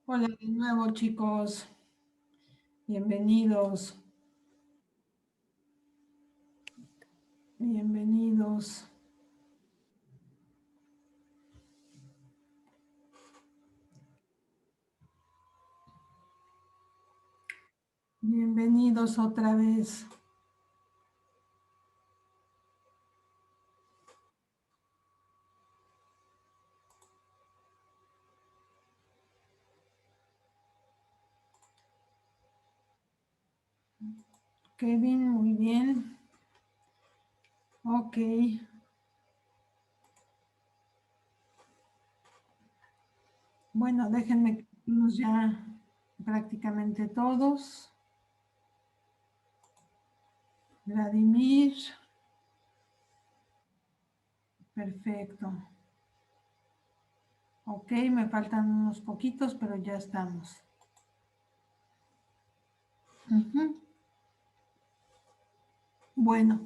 Hola de nuevo, chicos. Bienvenidos. Bienvenidos. Bienvenidos otra vez. Kevin, muy bien. Ok. Bueno, déjenme que estemos ya prácticamente todos. Vladimir. Perfecto. Ok, me faltan unos poquitos, pero ya estamos. Bueno,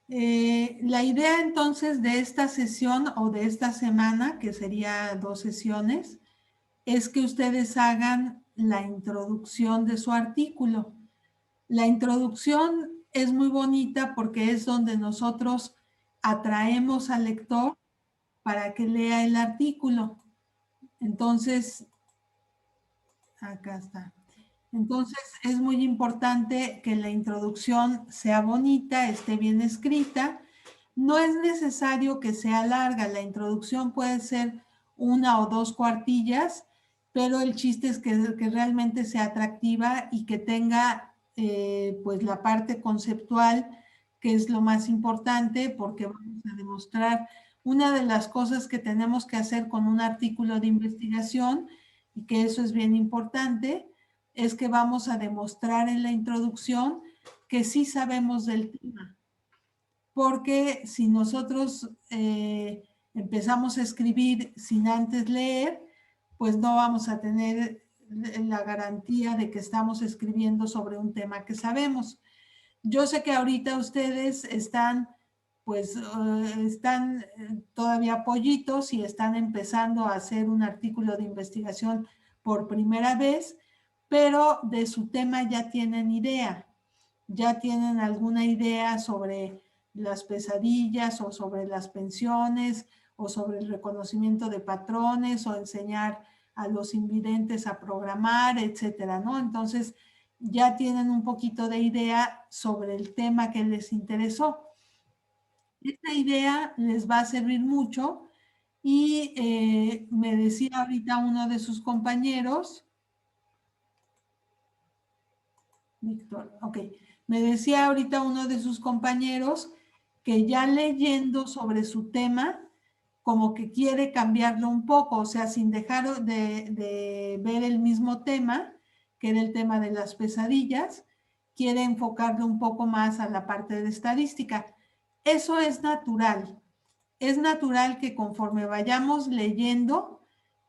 la idea entonces de esta sesión o de esta semana, que sería 2 sesiones, es que ustedes hagan la introducción de su artículo. La introducción es muy bonita porque es donde nosotros atraemos al lector para que lea el artículo. Entonces, acá está. Entonces, es muy importante que la introducción sea bonita, esté bien escrita. No es necesario que sea larga, la introducción puede ser 1 o 2 cuartillas, pero el chiste es que realmente sea atractiva y que tenga pues la parte conceptual, que es lo más importante, porque vamos a demostrar una de las cosas que tenemos que hacer con un artículo de investigación, y que eso es bien importante, es que vamos a demostrar en la introducción que sí sabemos del tema. Porque si nosotros empezamos a escribir sin antes leer, pues no vamos a tener la garantía de que estamos escribiendo sobre un tema que sabemos. Yo sé que ahorita ustedes están, pues, están todavía pollitos y están empezando a hacer un artículo de investigación por primera vez, pero de su tema ya tienen idea, ya tienen alguna idea sobre las pesadillas o sobre las pensiones o sobre el reconocimiento de patrones o enseñar a los invidentes a programar, etcétera, ¿no? Entonces, ya tienen un poquito de idea sobre el tema que les interesó. Esta idea les va a servir mucho y me decía ahorita uno de sus compañeros, Víctor, ok, me decía ahorita uno de sus compañeros que ya leyendo sobre su tema, como que quiere cambiarlo un poco, o sea, sin dejar de ver el mismo tema, que era el tema de las pesadillas, quiere enfocarlo un poco más a la parte de estadística. Eso es natural que conforme vayamos leyendo,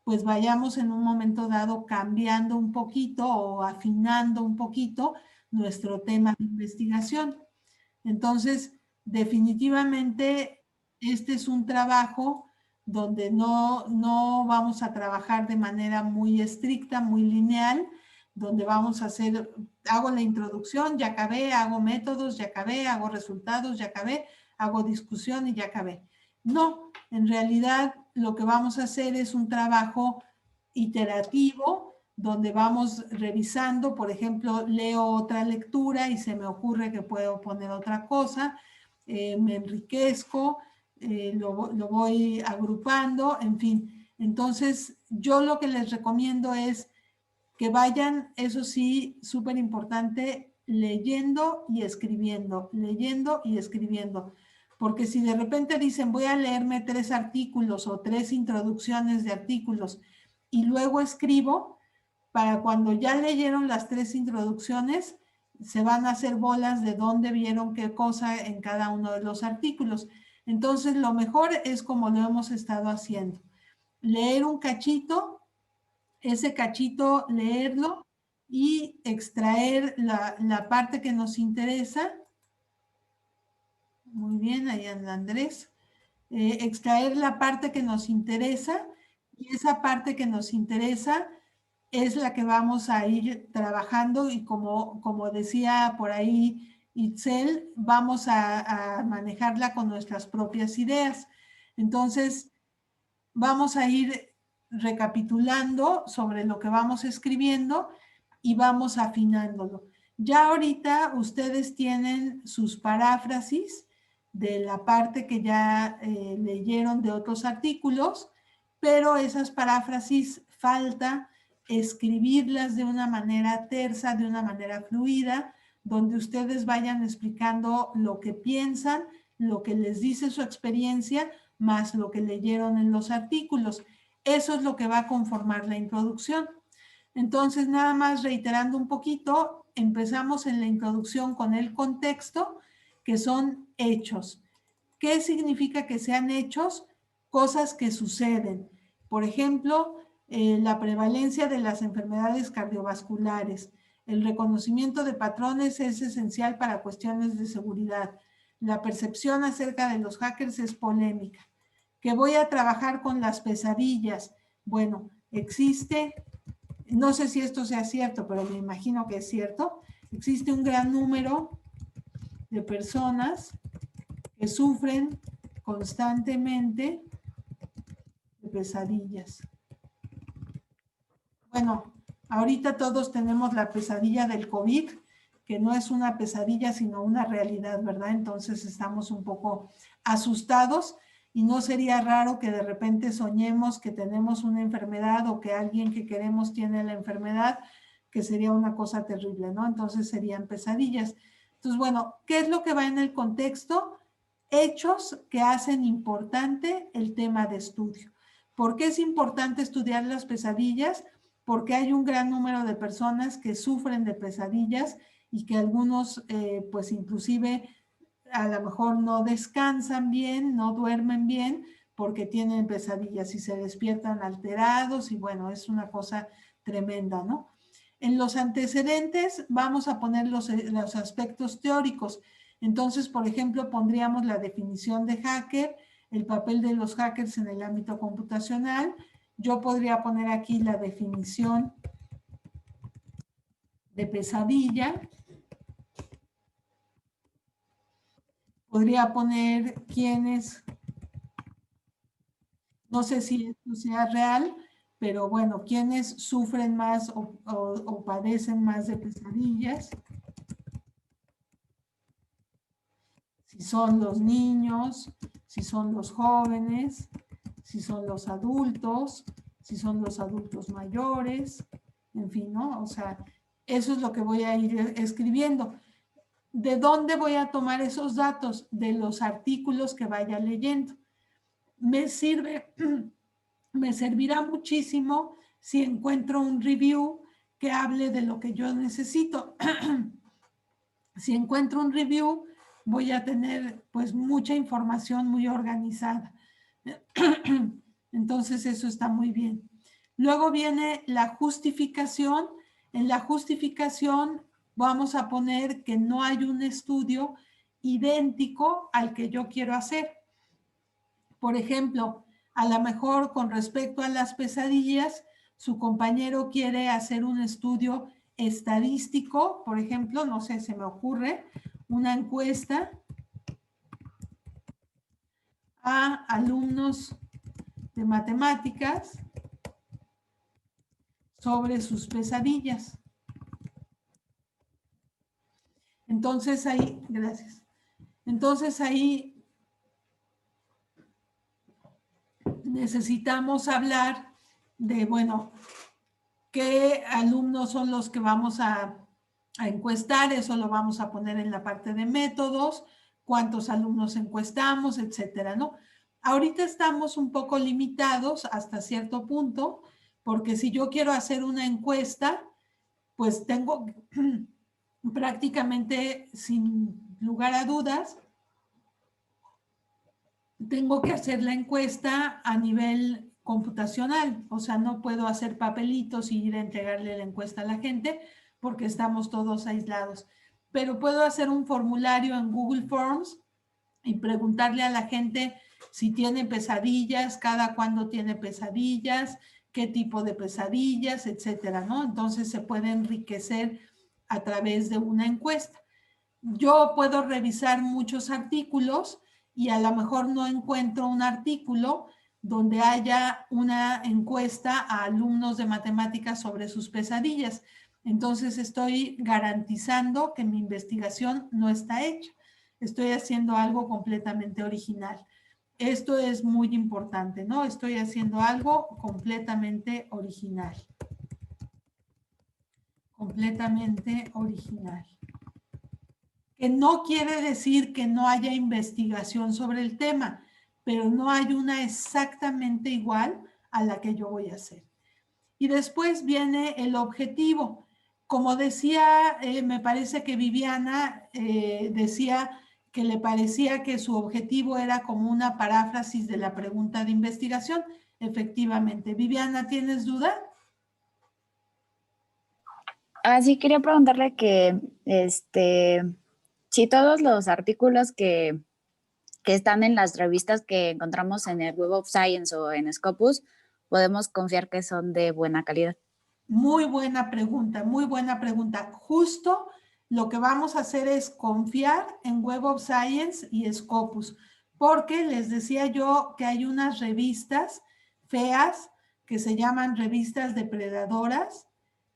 pues vayamos en un momento dado cambiando un poquito o afinando un poquito nuestro tema de investigación. Entonces, definitivamente, este es un trabajo donde no vamos a trabajar de manera muy estricta, muy lineal, donde vamos a hacer, hago la introducción, ya acabé, hago métodos, ya acabé, hago resultados, ya acabé, hago discusión y ya acabé. No, en realidad lo que vamos a hacer es un trabajo iterativo, donde vamos revisando, por ejemplo, leo otra lectura y se me ocurre que puedo poner otra cosa, me enriquezco, lo voy agrupando, en fin. Entonces, yo lo que les recomiendo es que vayan, eso sí, súper importante, leyendo y escribiendo. Porque si de repente dicen, voy a leerme 3 artículos o 3 introducciones de artículos y luego escribo, para cuando ya leyeron las 3 introducciones, se van a hacer bolas de dónde vieron qué cosa en cada uno de los artículos. Entonces, lo mejor es como lo hemos estado haciendo. Leer un cachito, ese cachito leerlo y extraer la parte que nos interesa. Muy bien, ahí anda Andrés. Extraer la parte que nos interesa y esa parte que nos interesa es la que vamos a ir trabajando y como decía por ahí Itzel, vamos a manejarla con nuestras propias ideas. Entonces, vamos a ir recapitulando sobre lo que vamos escribiendo y vamos afinándolo. Ya ahorita ustedes tienen sus paráfrasis de la parte que ya leyeron de otros artículos, pero esas paráfrasis falta escribirlas de una manera tersa, de una manera fluida, donde ustedes vayan explicando lo que piensan, lo que les dice su experiencia, más lo que leyeron en los artículos. Eso es lo que va a conformar la introducción. Entonces, nada más reiterando un poquito, empezamos en la introducción con el contexto, que son hechos. ¿Qué significa que sean hechos? Cosas que suceden. Por ejemplo, la prevalencia de las enfermedades cardiovasculares. El reconocimiento de patrones es esencial para cuestiones de seguridad. La percepción acerca de los hackers es polémica. Que voy a trabajar con las pesadillas. Bueno, existe, no sé si esto sea cierto, pero me imagino que es cierto, existe un gran número de personas que sufren constantemente de pesadillas. Bueno, ahorita todos tenemos la pesadilla del COVID, que no es una pesadilla, sino una realidad, ¿verdad? Entonces estamos un poco asustados y no sería raro que de repente soñemos que tenemos una enfermedad o que alguien que queremos tiene la enfermedad, que sería una cosa terrible, ¿no? Entonces serían pesadillas. Entonces, bueno, ¿qué es lo que va en el contexto? Hechos que hacen importante el tema de estudio. ¿Por qué es importante estudiar las pesadillas? Porque hay un gran número de personas que sufren de pesadillas y que algunos, pues inclusive, a lo mejor no descansan bien, no duermen bien, porque tienen pesadillas y se despiertan alterados y bueno, es una cosa tremenda, ¿no? En los antecedentes vamos a poner los aspectos teóricos. Entonces, por ejemplo, pondríamos la definición de hacker, el papel de los hackers en el ámbito computacional. Yo podría poner aquí la definición de pesadilla. Podría poner quiénes, no sé si esto sea real, pero bueno, quiénes sufren más o padecen más de pesadillas. Si son los niños, si son los jóvenes, si son los adultos, si son los adultos mayores, en fin, ¿no? O sea, eso es lo que voy a ir escribiendo. ¿De dónde voy a tomar esos datos? De los artículos que vaya leyendo. Me servirá muchísimo si encuentro un review que hable de lo que yo necesito. Si encuentro un review, voy a tener pues mucha información muy organizada. Entonces eso está muy bien. Luego viene la justificación. En la justificación vamos a poner que no hay un estudio idéntico al que yo quiero hacer. Por ejemplo, a lo mejor con respecto a las pesadillas, su compañero quiere hacer un estudio estadístico, por ejemplo, no sé, se me ocurre, una encuesta a alumnos de matemáticas sobre sus pesadillas. Entonces ahí, gracias. Entonces ahí necesitamos hablar de, bueno, qué alumnos son los que vamos a encuestar, eso lo vamos a poner en la parte de métodos, cuántos alumnos encuestamos, etcétera, ¿no? Ahorita estamos un poco limitados hasta cierto punto, porque si yo quiero hacer una encuesta, pues tengo prácticamente, sin lugar a dudas, tengo que hacer la encuesta a nivel computacional, o sea, no puedo hacer papelitos y ir a entregarle la encuesta a la gente porque estamos todos aislados. Pero puedo hacer un formulario en Google Forms y preguntarle a la gente si tiene pesadillas, cada cuándo tiene pesadillas, qué tipo de pesadillas, etcétera, ¿no? Entonces se puede enriquecer a través de una encuesta. Yo puedo revisar muchos artículos y a lo mejor no encuentro un artículo donde haya una encuesta a alumnos de matemáticas sobre sus pesadillas. Entonces estoy garantizando que mi investigación no está hecha. Estoy haciendo algo completamente original. Esto es muy importante, ¿no? Estoy haciendo algo completamente original. Completamente original. Que no quiere decir que no haya investigación sobre el tema, pero no hay una exactamente igual a la que yo voy a hacer. Y después viene el objetivo. Como decía, me parece que Viviana decía que le parecía que su objetivo era como una paráfrasis de la pregunta de investigación. Efectivamente. Viviana, ¿tienes duda? Sí, quería preguntarle que, si todos los artículos que están en las revistas que encontramos en el Web of Science o en Scopus, podemos confiar que son de buena calidad. Muy buena pregunta, muy buena pregunta. Justo lo que vamos a hacer es confiar en Web of Science y Scopus, porque les decía yo que hay unas revistas feas que se llaman revistas depredadoras.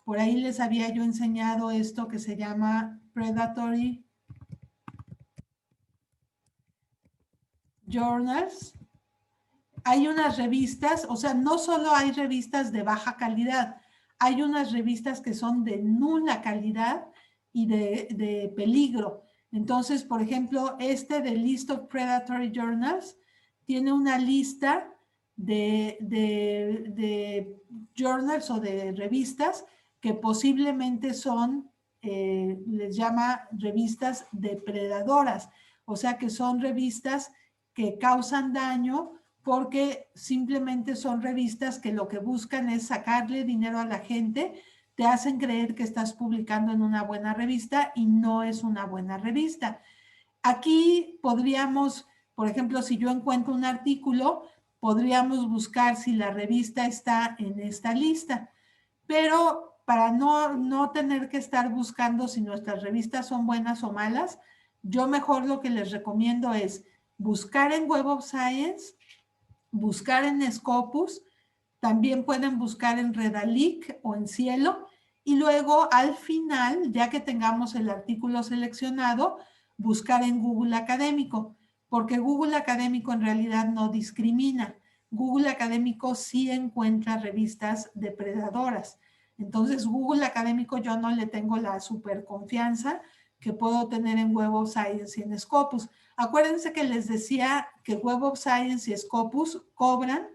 Por ahí les había yo enseñado esto que se llama Predatory Journals. Hay unas revistas, o sea, no solo hay revistas de baja calidad, hay unas revistas que son de nula calidad y de peligro. Entonces, por ejemplo, de List of Predatory Journals tiene una lista de journals o de revistas que posiblemente son, les llama revistas depredadoras, o sea que son revistas que causan daño porque simplemente son revistas que lo que buscan es sacarle dinero a la gente, te hacen creer que estás publicando en una buena revista y no es una buena revista. Aquí podríamos, por ejemplo, si yo encuentro un artículo, podríamos buscar si la revista está en esta lista, pero para no tener que estar buscando si nuestras revistas son buenas o malas, yo mejor lo que les recomiendo es buscar en Web of Science, buscar en Scopus, también pueden buscar en Redalic o en Cielo, y luego al final, ya que tengamos el artículo seleccionado, buscar en Google Académico, porque Google Académico en realidad no discrimina. Google Académico sí encuentra revistas depredadoras. Entonces, Google Académico yo no le tengo la super confianza que puedo tener en Web of Science y en Scopus. Acuérdense que les decía que Web of Science y Scopus cobran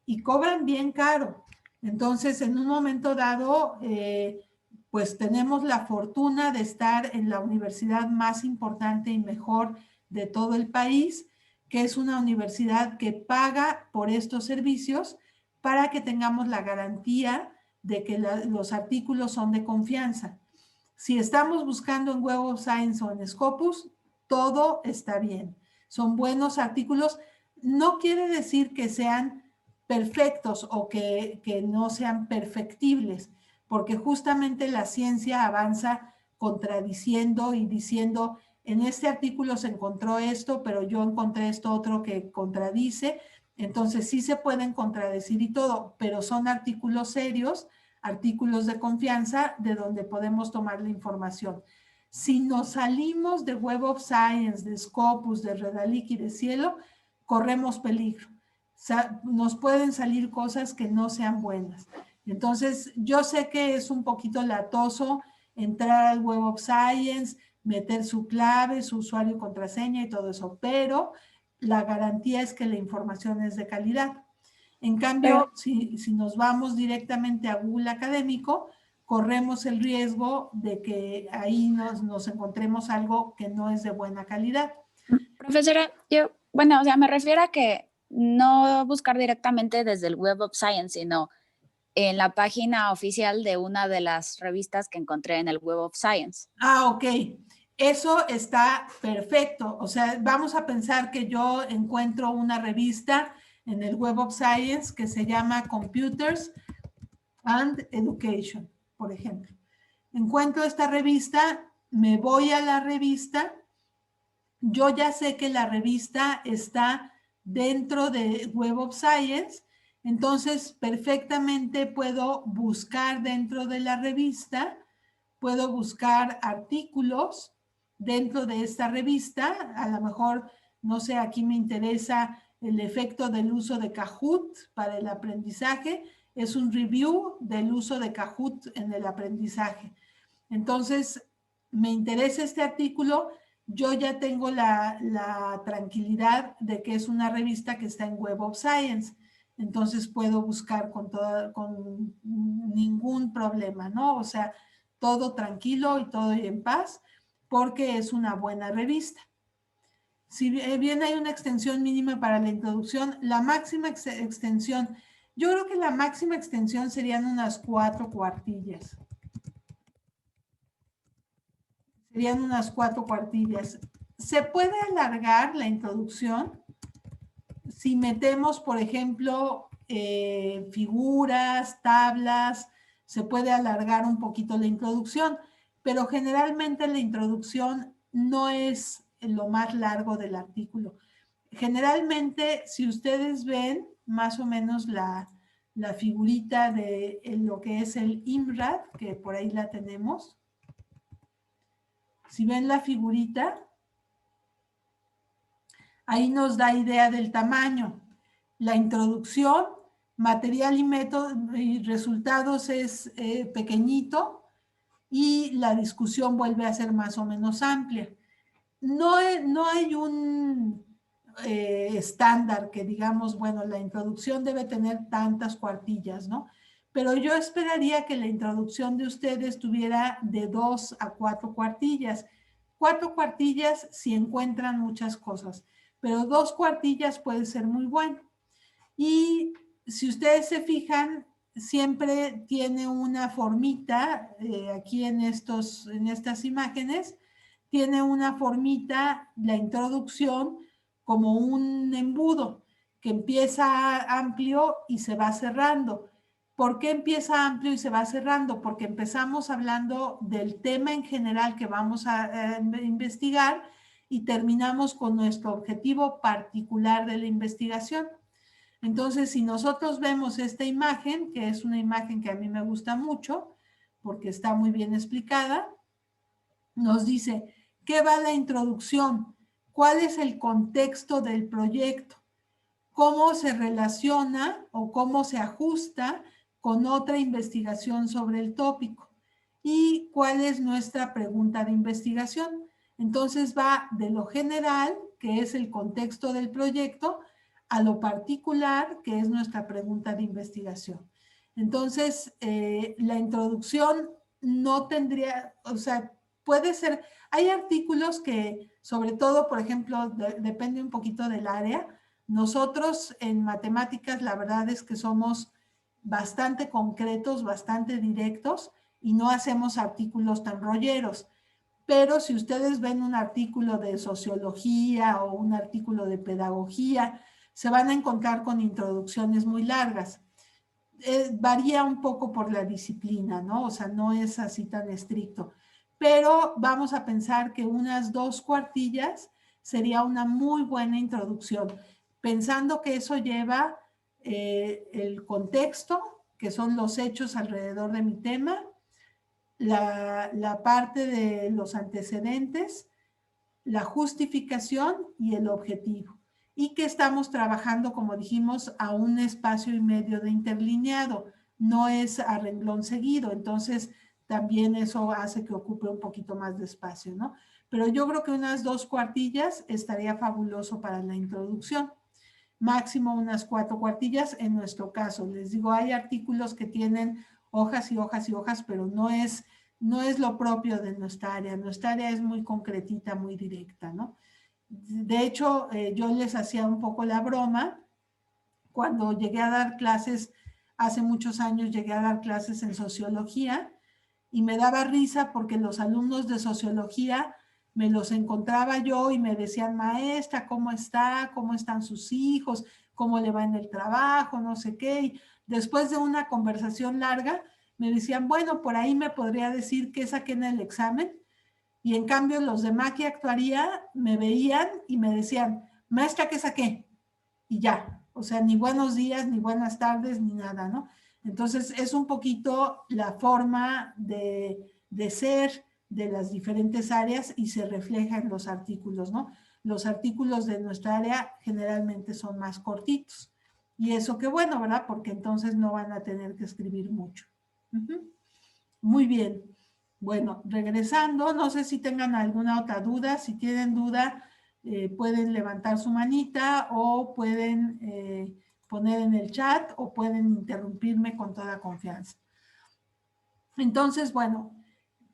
y cobran bien caro. Entonces, en un momento dado, pues tenemos la fortuna de estar en la universidad más importante y mejor de todo el país, que es una universidad que paga por estos servicios para que tengamos la garantía de que los artículos son de confianza. Si estamos buscando en Web of Science o en Scopus, todo está bien. Son buenos artículos. No quiere decir que sean perfectos o que no sean perfectibles, porque justamente la ciencia avanza contradiciendo y diciendo, en este artículo se encontró esto, pero yo encontré esto otro que contradice. Entonces sí se pueden contradecir y todo, pero son artículos serios, artículos de confianza de donde podemos tomar la información. Si nos salimos de Web of Science, de Scopus, de Redalic y de Cielo, corremos peligro. Nos pueden salir cosas que no sean buenas. Entonces, yo sé que es un poquito latoso entrar al Web of Science, meter su clave, su usuario y contraseña y todo eso, pero la garantía es que la información es de calidad. En cambio, si nos vamos directamente a Google Académico, corremos el riesgo de que ahí nos encontremos algo que no es de buena calidad. Profesora, o sea, me refiero a que no buscar directamente desde el Web of Science, sino en la página oficial de una de las revistas que encontré en el Web of Science. Ok. Eso está perfecto. O sea, vamos a pensar que yo encuentro una revista en el Web of Science que se llama Computers and Education, por ejemplo. Encuentro esta revista, me voy a la revista, yo ya sé que la revista está dentro de Web of Science, entonces perfectamente puedo buscar dentro de la revista, puedo buscar artículos dentro de esta revista, a lo mejor, no sé, aquí me interesa el efecto del uso de Kahoot para el aprendizaje, es un review del uso de Kahoot en el aprendizaje. Entonces, me interesa este artículo, yo ya tengo la tranquilidad de que es una revista que está en Web of Science, entonces puedo buscar con ningún problema, ¿no? O sea, todo tranquilo y todo en paz, porque es una buena revista. Si bien hay una extensión mínima para la introducción, la máxima extensión, yo creo que la máxima extensión serían unas 4 cuartillas. Serían unas 4 cuartillas. Se puede alargar la introducción si metemos, por ejemplo, figuras, tablas, se puede alargar un poquito la introducción, pero generalmente la introducción no es lo más largo del artículo. Generalmente, si ustedes ven más o menos la figurita de lo que es el IMRAD, que por ahí la tenemos, si ven la figurita, ahí nos da idea del tamaño. La introducción, material y método y resultados es pequeñito y la discusión vuelve a ser más o menos amplia. No hay un estándar que digamos, bueno, la introducción debe tener tantas cuartillas, ¿no? Pero yo esperaría que la introducción de ustedes tuviera de 2 a 4 cuartillas. 4 cuartillas si encuentran muchas cosas, pero 2 cuartillas puede ser muy bueno. Y si ustedes se fijan, siempre tiene una formita, aquí en estas imágenes, tiene una formita, la introducción, como un embudo que empieza amplio y se va cerrando. ¿Por qué empieza amplio y se va cerrando? Porque empezamos hablando del tema en general que vamos a investigar y terminamos con nuestro objetivo particular de la investigación. Entonces, si nosotros vemos esta imagen, que es una imagen que a mí me gusta mucho, porque está muy bien explicada, nos dice, ¿qué va la introducción? ¿Cuál es el contexto del proyecto? ¿Cómo se relaciona o cómo se ajusta con otra investigación sobre el tópico? ¿Y cuál es nuestra pregunta de investigación? Entonces va de lo general, que es el contexto del proyecto, a lo particular, que es nuestra pregunta de investigación. Entonces, la introducción no tendría, o sea, puede ser, hay artículos que, sobre todo, por ejemplo, depende un poquito del área. Nosotros en matemáticas, la verdad es que somos bastante concretos, bastante directos y no hacemos artículos tan rolleros. Pero si ustedes ven un artículo de sociología o un artículo de pedagogía, se van a encontrar con introducciones muy largas. Varía un poco por la disciplina, ¿no? O sea, no es así tan estricto. Pero vamos a pensar que unas 2 cuartillas sería una muy buena introducción, pensando que eso lleva el contexto, que son los hechos alrededor de mi tema, la parte de los antecedentes, la justificación y el objetivo. Y que estamos trabajando, como dijimos, a un espacio y medio de interlineado, no es a renglón seguido, entonces también eso hace que ocupe un poquito más de espacio, ¿no? Pero yo creo que unas 2 cuartillas estaría fabuloso para la introducción. Máximo unas 4 cuartillas en nuestro caso. Les digo, hay artículos que tienen hojas y hojas y hojas, pero no es lo propio de nuestra área. Nuestra área es muy concretita, muy directa, ¿no? De hecho, yo les hacía un poco la broma. Cuando llegué a dar clases, hace muchos años llegué a dar clases en sociología y me daba risa porque los alumnos de sociología me los encontraba yo y me decían, maestra, ¿cómo está? ¿Cómo están sus hijos? ¿Cómo le va en el trabajo? No sé qué. después de una conversación larga, me decían, bueno, por ahí me podría decir qué saqué en el examen. Y en cambio los de Maqui Actuaría me veían y me decían, maestra, ¿qué saqué? Y ya, o sea, ni buenos días, ni buenas tardes, ni nada, ¿no? Entonces es un poquito la forma de ser de las diferentes áreas y se refleja en los artículos, ¿no? Los artículos de nuestra área generalmente son más cortitos. Y eso qué bueno, ¿verdad? Porque entonces no van a tener que escribir mucho. Muy bien. Bueno, regresando, no sé si tengan alguna otra duda. Si tienen duda, pueden levantar su manita o pueden poner en el chat o pueden interrumpirme con toda confianza. Entonces, bueno,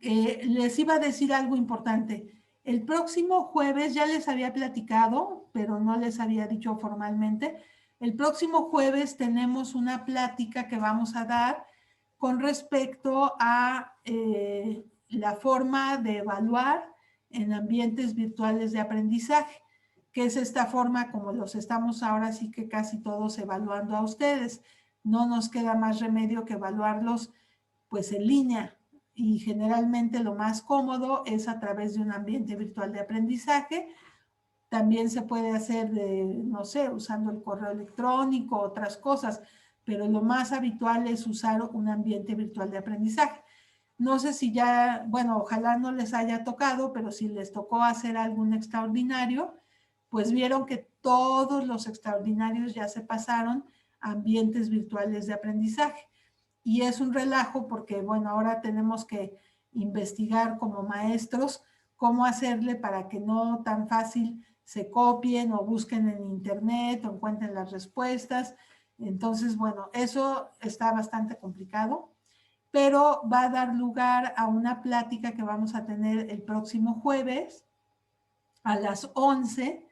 les iba a decir algo importante. El próximo jueves, ya les había platicado, pero no les había dicho formalmente, el próximo jueves tenemos una plática que vamos a dar con respecto a la forma de evaluar en ambientes virtuales de aprendizaje, que es esta forma como los estamos ahora sí que casi todos evaluando a ustedes. No nos queda más remedio que evaluarlos pues en línea, y generalmente lo más cómodo es a través de un ambiente virtual de aprendizaje. También se puede hacer de, no sé, usando el correo electrónico, otras cosas, pero lo más habitual es usar un ambiente virtual de aprendizaje. No sé si ya, bueno, ojalá no les haya tocado, pero si les tocó hacer algún extraordinario, pues vieron que todos los extraordinarios ya se pasaron a ambientes virtuales de aprendizaje. Y es un relajo porque, bueno, ahora tenemos que investigar como maestros cómo hacerle para que no tan fácil se copien o busquen en internet o encuentren las respuestas. Entonces, bueno, eso está bastante complicado, pero va a dar lugar a una plática que vamos a tener el próximo jueves a las 11.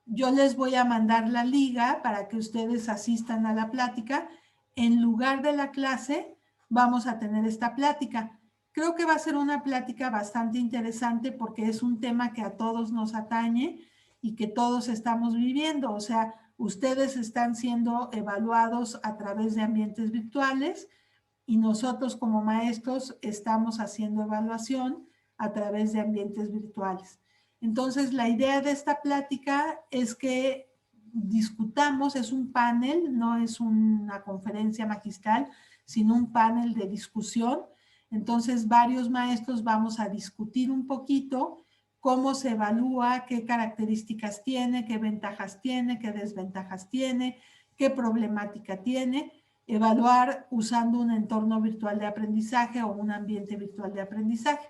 Yo les voy a mandar la liga para que ustedes asistan a la plática. En lugar de la clase, vamos a tener esta plática. Creo que va a ser una plática bastante interesante porque es un tema que a todos nos atañe y que todos estamos viviendo. O sea, ustedes están siendo evaluados a través de ambientes virtuales y nosotros como maestros estamos haciendo evaluación a través de ambientes virtuales. Entonces, la idea de esta plática es que discutamos, es un panel, no es una conferencia magistral, sino un panel de discusión. Entonces, varios maestros vamos a discutir un poquito cómo se evalúa, qué características tiene, qué ventajas tiene, qué desventajas tiene, qué problemática tiene. Evaluar usando un entorno virtual de aprendizaje o un ambiente virtual de aprendizaje.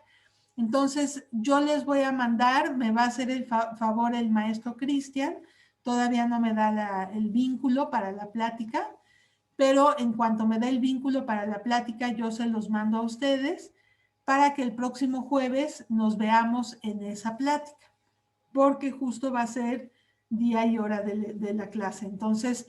Entonces, yo les voy a mandar, me va a hacer el favor el maestro Cristian, todavía no me da el vínculo para la plática, pero en cuanto me dé el vínculo para la plática, yo se los mando a ustedes para que el próximo jueves nos veamos en esa plática, porque justo va a ser día y hora de la clase. Entonces,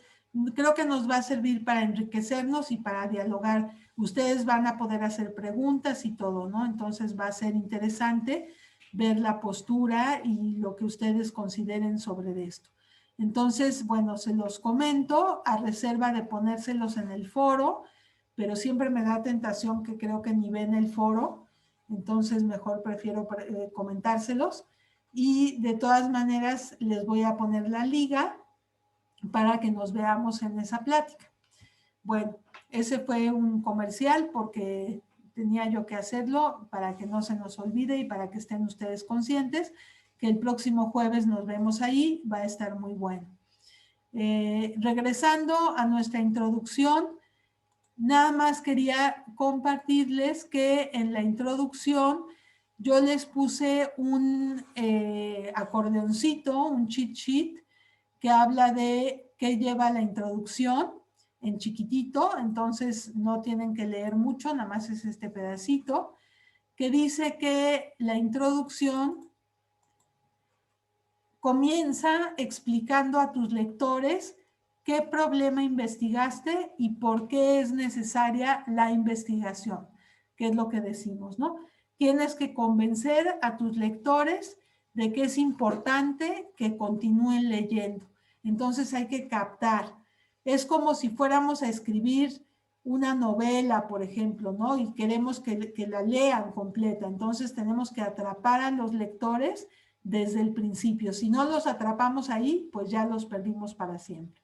creo que nos va a servir para enriquecernos y para dialogar. Ustedes van a poder hacer preguntas y todo, ¿no? Entonces va a ser interesante ver la postura y lo que ustedes consideren sobre esto. Entonces, bueno, se los comento a reserva de ponérselos en el foro, pero siempre me da tentación que creo que ni ven el foro, entonces mejor prefiero comentárselos. Y de todas maneras les voy a poner la liga para que nos veamos en esa plática. Bueno, ese fue un comercial porque tenía yo que hacerlo para que no se nos olvide y para que estén ustedes conscientes que el próximo jueves nos vemos ahí, va a estar muy bueno. Regresando a nuestra introducción, nada más quería compartirles que en la introducción yo les puse un acordeoncito, un cheat sheet, que habla de qué lleva la introducción en chiquitito, entonces no tienen que leer mucho, nada más es este pedacito, que dice que la introducción comienza explicando a tus lectores qué problema investigaste y por qué es necesaria la investigación, que es lo que decimos, ¿no? Tienes que convencer a tus lectores de que es importante que continúen leyendo. Entonces hay que captar. Es como si fuéramos a escribir una novela, por ejemplo, ¿no? Y queremos que la lean completa. Entonces tenemos que atrapar a los lectores desde el principio. Si no los atrapamos ahí, pues ya los perdimos para siempre.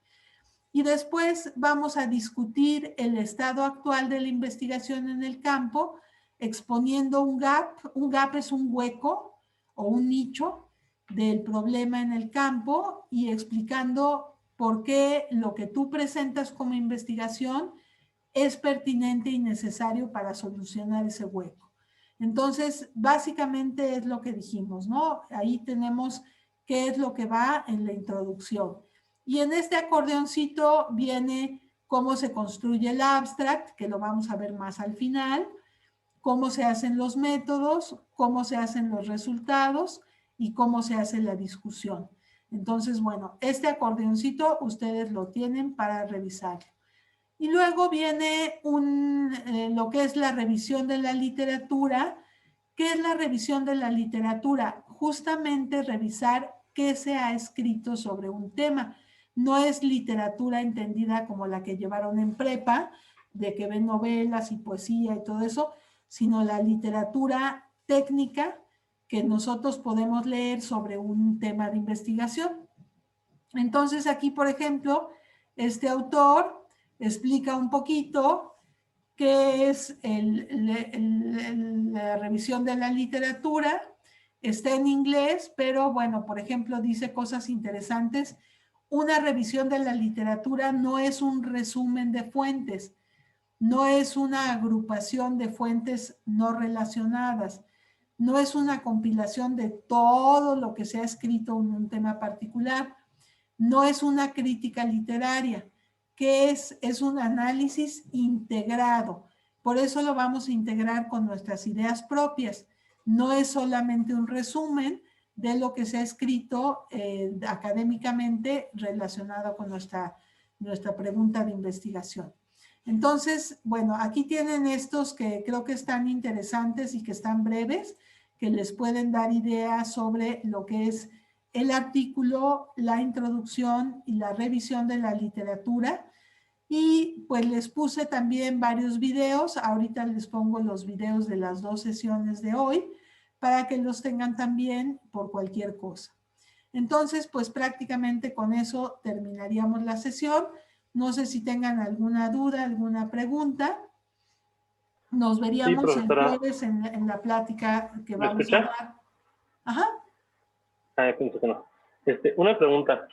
Y después vamos a discutir el estado actual de la investigación en el campo, exponiendo un gap. Un gap es un hueco o un nicho del problema en el campo y explicando por qué lo que tú presentas como investigación es pertinente y necesario para solucionar ese hueco. Entonces, básicamente es lo que dijimos, ¿no? Ahí tenemos qué es lo que va en la introducción. Y en este acordeoncito viene cómo se construye el abstract, que lo vamos a ver más al final, cómo se hacen los métodos, cómo se hacen los resultados y cómo se hace la discusión. Entonces, bueno, este acordeoncito ustedes lo tienen para revisarlo. Y luego viene lo que es la revisión de la literatura. ¿Qué es la revisión de la literatura? Justamente revisar qué se ha escrito sobre un tema. No es literatura entendida como la que llevaron en prepa, de que ven novelas y poesía y todo eso, sino la literatura técnica que nosotros podemos leer sobre un tema de investigación. Entonces aquí, por ejemplo, este autor explica un poquito qué es la revisión de la literatura. Está en inglés, pero bueno, por ejemplo, dice cosas interesantes. Una revisión de la literatura no es un resumen de fuentes, no es una agrupación de fuentes no relacionadas, no es una compilación de todo lo que se ha escrito en un tema particular, no es una crítica literaria, que es un análisis integrado. Por eso lo vamos a integrar con nuestras ideas propias. No es solamente un resumen de lo que se ha escrito académicamente relacionado con nuestra pregunta de investigación. Entonces, bueno, aquí tienen estos que creo que están interesantes y que están breves, que les pueden dar ideas sobre lo que es el artículo, la introducción y la revisión de la literatura. Y pues les puse también varios videos. Ahorita les pongo los videos de las 2 sesiones de hoy para que los tengan también por cualquier cosa. Entonces, pues prácticamente con eso terminaríamos la sesión. No sé si tengan alguna duda, alguna pregunta. Nos veríamos sí, el jueves en la plática que vamos a dar. Ajá. Pienso que no. Una pregunta.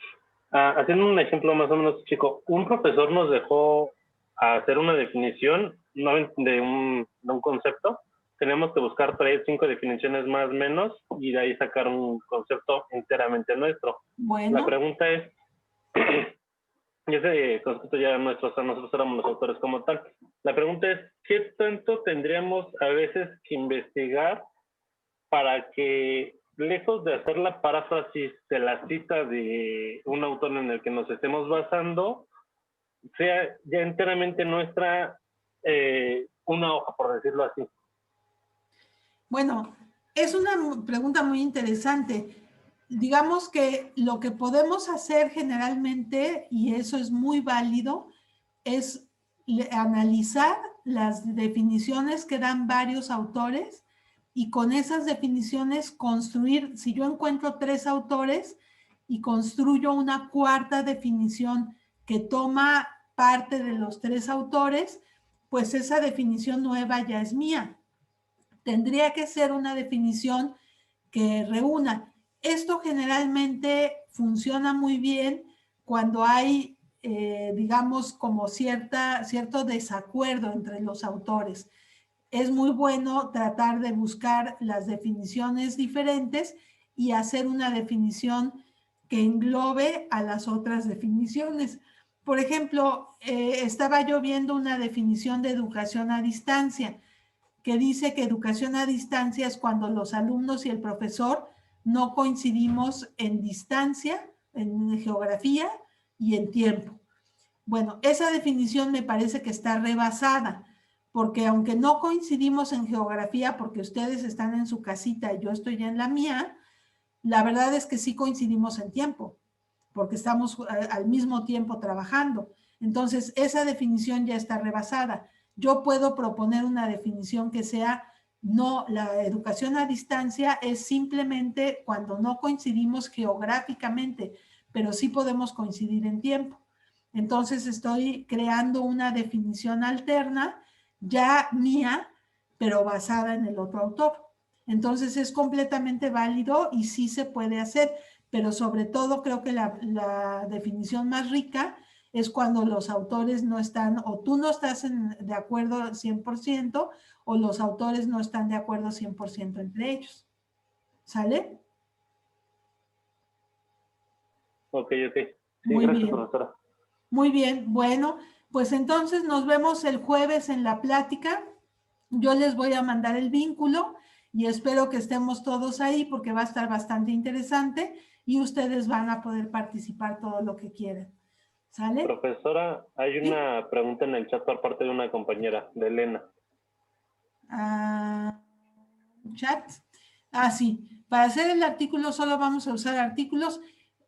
Haciendo un ejemplo más o menos chico, un profesor nos dejó hacer una definición de un concepto. Tenemos que buscar 3, 5 definiciones más o menos y de ahí sacar un concepto enteramente nuestro. Bueno. La pregunta es, y ese concepto ya nosotros éramos los autores como tal. La pregunta es, ¿qué tanto tendríamos a veces que investigar para que, lejos de hacer la paráfrasis de la cita de un autor en el que nos estemos basando, sea ya enteramente nuestra, una hoja, por decirlo así? Bueno, es una pregunta muy interesante. Digamos que lo que podemos hacer generalmente, y eso es muy válido, es analizar las definiciones que dan varios autores y con esas definiciones construir, si yo encuentro 3 autores y construyo una cuarta definición que toma parte de los 3 autores, pues esa definición nueva ya es mía. Tendría que ser una definición que reúna. Esto generalmente funciona muy bien cuando hay, digamos, como cierto desacuerdo entre los autores. Es muy bueno tratar de buscar las definiciones diferentes y hacer una definición que englobe a las otras definiciones. Por ejemplo, estaba yo viendo una definición de educación a distancia que dice que educación a distancia es cuando los alumnos y el profesor no coincidimos en distancia, en geografía y en tiempo. Bueno, esa definición me parece que está rebasada, porque aunque no coincidimos en geografía, porque ustedes están en su casita y yo estoy en la mía, la verdad es que sí coincidimos en tiempo, porque estamos al mismo tiempo trabajando. Entonces, esa definición ya está rebasada. Yo puedo proponer una definición que sea, no, la educación a distancia es simplemente cuando no coincidimos geográficamente, pero sí podemos coincidir en tiempo. Entonces, estoy creando una definición alterna, ya mía, pero basada en el otro autor. Entonces, es completamente válido y sí se puede hacer, pero sobre todo creo que la definición más rica es cuando los autores no están, o tú no estás de acuerdo 100%, o los autores no están de acuerdo 100% entre ellos. ¿Sale? Ok. Sí, Muy gracias, bien. profesora. Muy bien, bueno, pues entonces nos vemos el jueves en la plática. Yo les voy a mandar el vínculo y espero que estemos todos ahí porque va a estar bastante interesante y ustedes van a poder participar todo lo que quieran. ¿Sale? Profesora, hay una pregunta en el chat por parte de una compañera, de Elena. Chat. Sí. Para hacer el artículo solo vamos a usar artículos.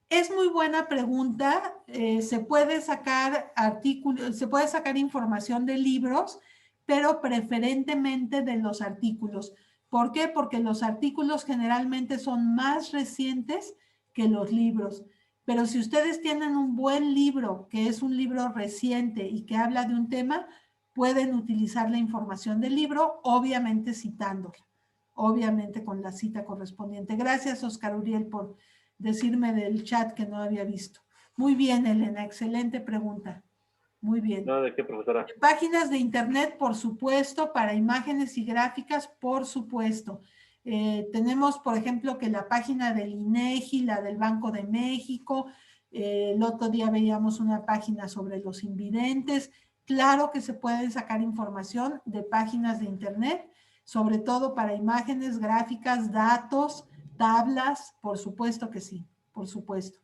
Es muy buena pregunta. Se puede sacar artículos, se puede sacar información de libros, pero preferentemente de los artículos. ¿Por qué? Porque los artículos generalmente son más recientes que los libros. Pero si ustedes tienen un buen libro, que es un libro reciente y que habla de un tema, pueden utilizar la información del libro, obviamente citándola, obviamente con la cita correspondiente. Gracias, Oscar Uriel, por decirme del chat que no había visto. Muy bien, Elena, excelente pregunta. Muy bien. No, ¿de qué, profesora? Páginas de internet, por supuesto, para imágenes y gráficas, por supuesto. Tenemos, por ejemplo, que la página del INEGI, la del Banco de México, el otro día veíamos una página sobre los invidentes. Claro que se puede sacar información de páginas de internet, sobre todo para imágenes, gráficas, datos, tablas, por supuesto que sí, por supuesto.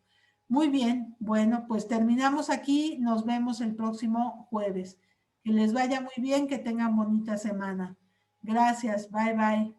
Muy bien, bueno, pues terminamos aquí, nos vemos el próximo jueves. Que les vaya muy bien, que tengan bonita semana. Gracias, bye bye.